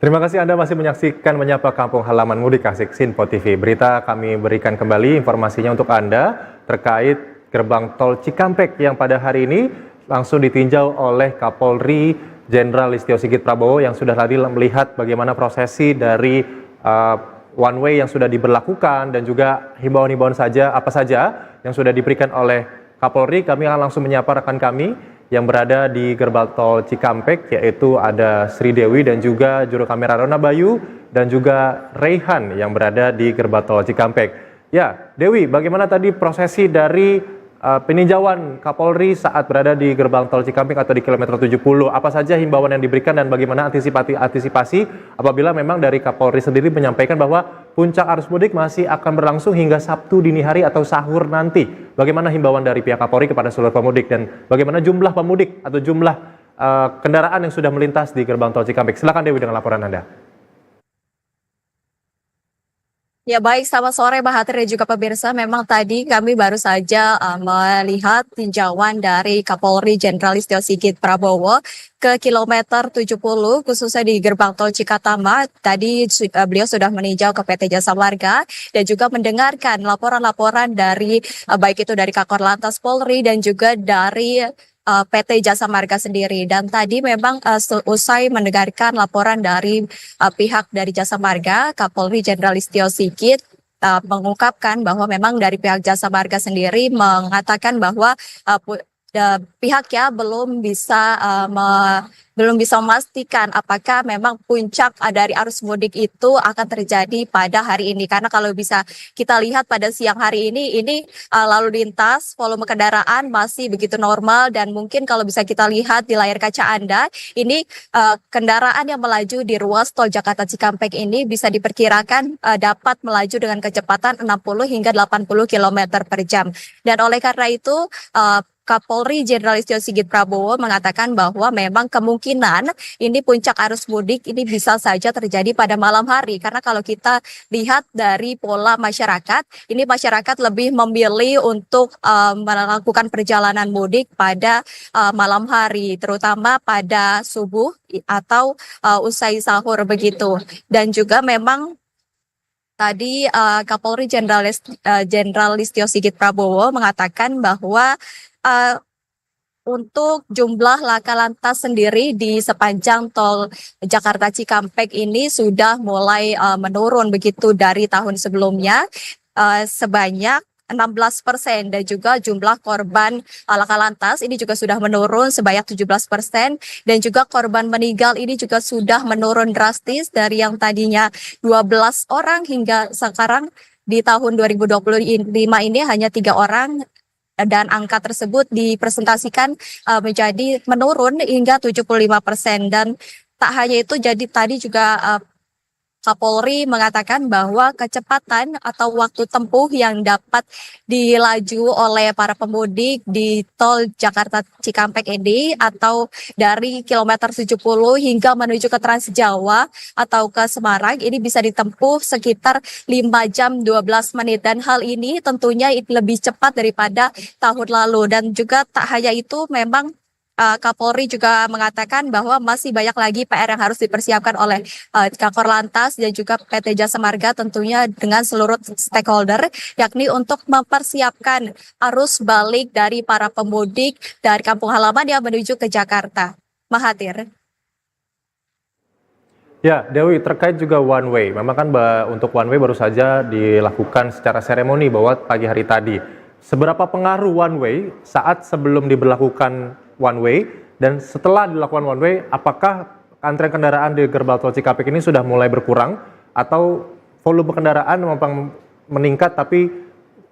Terima kasih Anda masih menyaksikan Menyapa Kampung Halaman Mudik Asik Sinpo TV. Berita kami berikan kembali informasinya untuk Anda terkait gerbang tol Cikampek yang pada hari ini langsung ditinjau oleh Kapolri Jenderal Listio Sigit Prabowo yang sudah tadi melihat bagaimana prosesi dari one way yang sudah diberlakukan dan juga himbauan-himbauan apa saja yang sudah diberikan oleh Kapolri. Kami akan langsung menyapa rekan kami yang berada di gerbang tol Cikampek, yaitu ada Sri Dewi dan juga juru kamera Rona Bayu dan juga Raihan yang berada di gerbang tol Cikampek. Ya, Dewi, bagaimana tadi prosesi dari peninjauan Kapolri saat berada di gerbang tol Cikampek atau di kilometer 70? Apa saja himbauan yang diberikan dan bagaimana antisipasi apabila memang dari Kapolri sendiri menyampaikan bahwa puncak arus mudik masih akan berlangsung hingga Sabtu dini hari atau sahur nanti? Bagaimana himbauan dari pihak Kapolri kepada seluruh pemudik dan bagaimana jumlah pemudik atau jumlah kendaraan yang sudah melintas di gerbang tol Cikampek? Silakan Dewi dengan laporan Anda. Ya baik, selamat sore Mahathir dan juga pemirsa. Memang tadi kami baru saja melihat tinjauan dari Kapolri Jenderal Listio Sigit Prabowo ke kilometer 70 khususnya di gerbang tol Cikatama. Tadi beliau sudah meninjau ke PT Jasa Marga dan juga mendengarkan laporan-laporan dari baik itu dari Kakor Lantas Polri dan juga dari PT Jasa Marga sendiri. Dan tadi memang usai mendengarkan laporan dari pihak dari Jasa Marga, Kapolri Jenderal Listio Sigit mengungkapkan bahwa memang dari pihak Jasa Marga sendiri mengatakan bahwa pihaknya belum bisa memastikan apakah memang puncak dari arus mudik itu akan terjadi pada hari ini, karena kalau bisa kita lihat pada siang hari ini lalu lintas volume kendaraan masih begitu normal dan mungkin kalau bisa kita lihat di layar kaca Anda ini kendaraan yang melaju di ruas tol Jakarta Cikampek ini bisa diperkirakan dapat melaju dengan kecepatan 60 hingga 80 km per jam. Dan oleh karena itu Kapolri Jenderal Listio Sigit Prabowo mengatakan bahwa memang kemungkinan ini puncak arus mudik ini bisa saja terjadi pada malam hari, karena kalau kita lihat dari pola masyarakat, ini masyarakat lebih memilih untuk melakukan perjalanan mudik pada malam hari, terutama pada subuh atau usai sahur begitu. Dan juga memang tadi Kapolri Jenderal Listio Sigit Prabowo mengatakan bahwa untuk jumlah laka lantas sendiri di sepanjang tol Jakarta Cikampek ini sudah mulai menurun begitu dari tahun sebelumnya sebanyak 16% dan juga jumlah korban laka lantas ini juga sudah menurun sebanyak 17% dan juga korban meninggal ini juga sudah menurun drastis dari yang tadinya 12 orang hingga sekarang di tahun 2025 ini hanya 3 orang. Dan angka tersebut dipresentasikan menjadi menurun hingga 75%. Dan tak hanya itu, jadi tadi juga Kapolri mengatakan bahwa kecepatan atau waktu tempuh yang dapat dilaju oleh para pemudik di tol Jakarta Cikampek ini atau dari kilometer 70 hingga menuju ke Trans Jawa atau ke Semarang ini bisa ditempuh sekitar 5 jam 12 menit dan hal ini tentunya lebih cepat daripada tahun lalu. Dan juga tak hanya itu, memang Kapolri juga mengatakan bahwa masih banyak lagi PR yang harus dipersiapkan oleh Kakor Lantas dan juga PT Jasa Marga tentunya dengan seluruh stakeholder, yakni untuk mempersiapkan arus balik dari para pemudik dari kampung halaman yang menuju ke Jakarta. Mahathir. Ya, Dewi, terkait juga one way. Memang kan untuk one way baru saja dilakukan secara seremoni bahwa pagi hari tadi. Seberapa pengaruh one way saat sebelum diberlakukan one way dan setelah dilakukan one way, apakah antrian kendaraan di gerbang tol Cikampek ini sudah mulai berkurang atau volume kendaraan memang meningkat tapi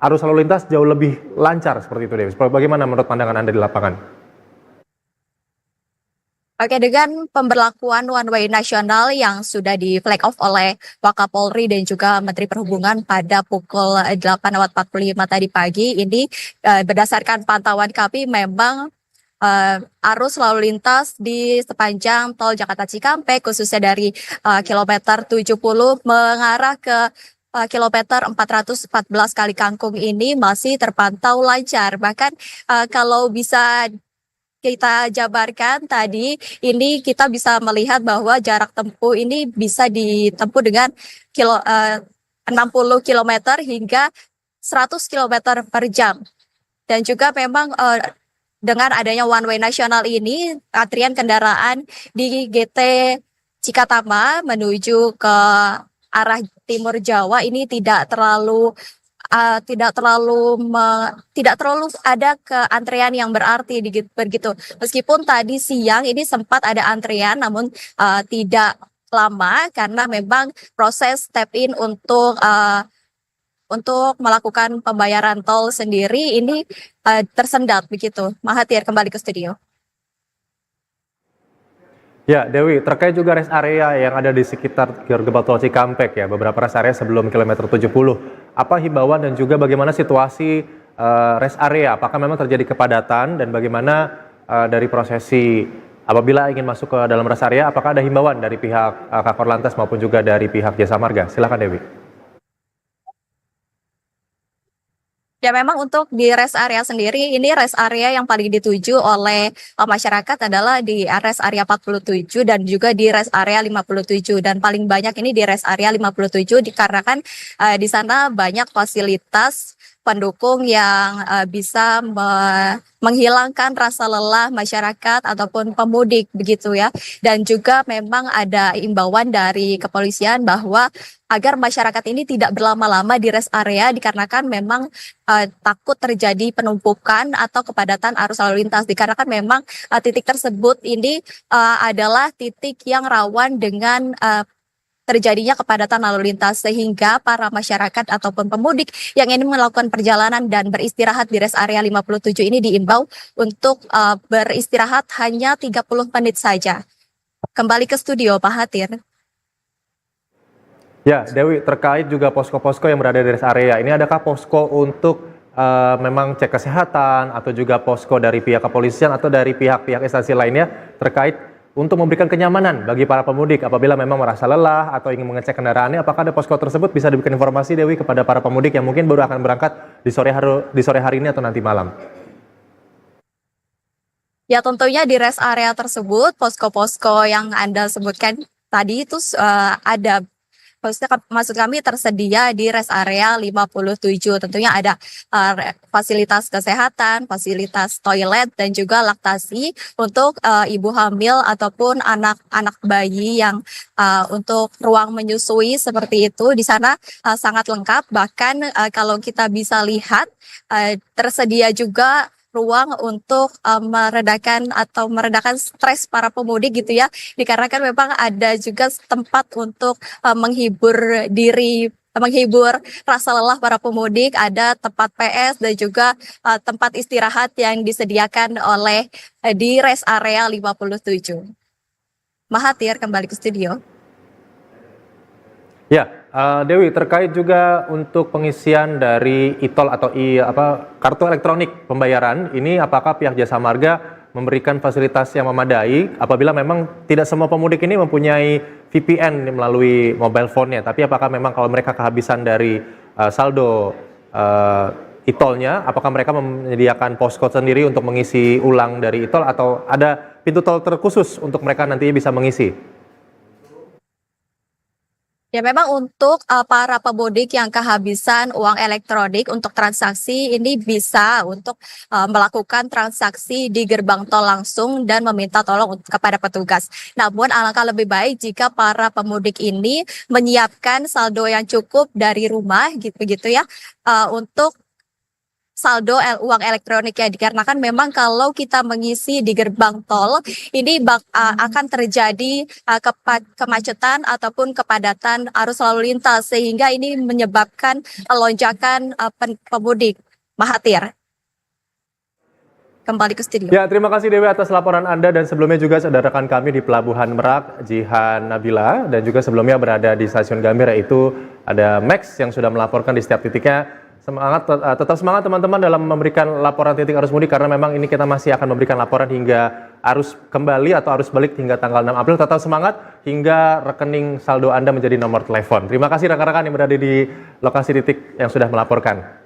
arus lalu lintas jauh lebih lancar seperti itu, Dewi? Bagaimana menurut pandangan Anda di lapangan? Oke, dengan pemberlakuan one way nasional yang sudah di flag off oleh Wakapolri dan juga Menteri Perhubungan pada pukul 8.45 tadi pagi, ini berdasarkan pantauan kami memang arus lalu lintas di sepanjang tol Jakarta Cikampek khususnya dari kilometer 70 mengarah ke kilometer 414 Kali Kangkung ini masih terpantau lancar. Bahkan kalau bisa kita jabarkan tadi, ini kita bisa melihat bahwa jarak tempuh ini bisa ditempuh dengan 60 kilometer hingga 100 kilometer per jam. Dan juga memang dengan adanya one way nasional ini, antrian kendaraan di GT Cikatama menuju ke arah timur Jawa ini tidak terlalu ada antrean yang berarti begitu. Meskipun tadi siang ini sempat ada antrean, namun tidak lama karena memang proses tap in untuk melakukan pembayaran tol sendiri ini tersendat begitu. Mahathir, kembali ke studio. Ya, Dewi, terkait juga rest area yang ada di sekitar gerbang tol Cikampek ya, beberapa rest area sebelum kilometer 70. Apa himbauan dan juga bagaimana situasi rest area? Apakah memang terjadi kepadatan dan bagaimana dari prosesi apabila ingin masuk ke dalam rest area? Apakah ada himbauan dari pihak Kakor Lantas maupun juga dari pihak Jasa Marga? Silakan Dewi. Ya memang untuk di rest area sendiri, ini rest area yang paling dituju oleh masyarakat adalah di rest area 47 dan juga di rest area 57. Dan paling banyak ini di rest area 57 dikarenakan di sana banyak fasilitas pendukung yang bisa menghilangkan rasa lelah masyarakat ataupun pemudik begitu ya. Dan juga memang ada imbauan dari kepolisian bahwa agar masyarakat ini tidak berlama-lama di rest area dikarenakan memang takut terjadi penumpukan atau kepadatan arus lalu lintas dikarenakan memang titik tersebut ini adalah titik yang rawan dengan terjadinya kepadatan lalu lintas sehingga para masyarakat ataupun pemudik yang ingin melakukan perjalanan dan beristirahat di rest area 57 ini diimbau untuk beristirahat hanya 30 menit saja. Kembali ke studio, Pak Hatir. Ya, Dewi, terkait juga posko-posko yang berada di rest area, ini adakah posko untuk memang cek kesehatan atau juga posko dari pihak kepolisian atau dari pihak-pihak instansi lainnya terkait untuk memberikan kenyamanan bagi para pemudik apabila memang merasa lelah atau ingin mengecek kendaraannya? Apakah ada posko tersebut? Bisa diberikan informasi, Dewi, kepada para pemudik yang mungkin baru akan berangkat di sore hari ini atau nanti malam? Ya tentunya di rest area tersebut, posko-posko yang Anda sebutkan tadi itu ada. Maksud kami tersedia di rest area 57. Tentunya ada fasilitas kesehatan, fasilitas toilet, dan juga laktasi untuk ibu hamil ataupun anak-anak bayi yang untuk ruang menyusui seperti itu. Di sana sangat lengkap. Bahkan kalau kita bisa lihat tersedia juga ruang untuk meredakan stres para pemudik gitu ya, dikarenakan memang ada juga tempat untuk menghibur rasa lelah para pemudik, ada tempat PS dan juga tempat istirahat yang disediakan oleh di rest area 57. Mahathir, kembali ke studio. Ya, Dewi, terkait juga untuk pengisian dari e-tol atau kartu elektronik pembayaran, ini apakah pihak Jasa Marga memberikan fasilitas yang memadai apabila memang tidak semua pemudik ini mempunyai VPN melalui mobile phone-nya, tapi apakah memang kalau mereka kehabisan dari saldo e-tolnya, apakah mereka menyediakan posko sendiri untuk mengisi ulang dari e-tol atau ada pintu tol terkhusus untuk mereka nantinya bisa mengisi? Ya memang untuk para pemudik yang kehabisan uang elektronik untuk transaksi ini bisa untuk melakukan transaksi di gerbang tol langsung dan meminta tolong kepada petugas. Namun alangkah lebih baik jika para pemudik ini menyiapkan saldo yang cukup dari rumah begitu ya untuk saldo uang elektronik ya, dikarenakan memang kalau kita mengisi di gerbang tol ini akan terjadi kemacetan ataupun kepadatan arus lalu lintas sehingga ini menyebabkan lonjakan pemudik. Mahathir, kembali ke studio. Ya, terima kasih Dewi atas laporan Anda dan sebelumnya juga saudara rekan kami di Pelabuhan Merak, Jihan Nabila, dan juga sebelumnya berada di Stasiun Gambir yaitu ada Max yang sudah melaporkan di setiap titiknya. Tetap semangat teman-teman dalam memberikan laporan titik arus mudik karena memang ini kita masih akan memberikan laporan hingga arus kembali atau arus balik hingga tanggal 6 April. Tetap semangat hingga rekening saldo Anda menjadi nomor telepon. Terima kasih rekan-rekan yang berada di lokasi titik yang sudah melaporkan.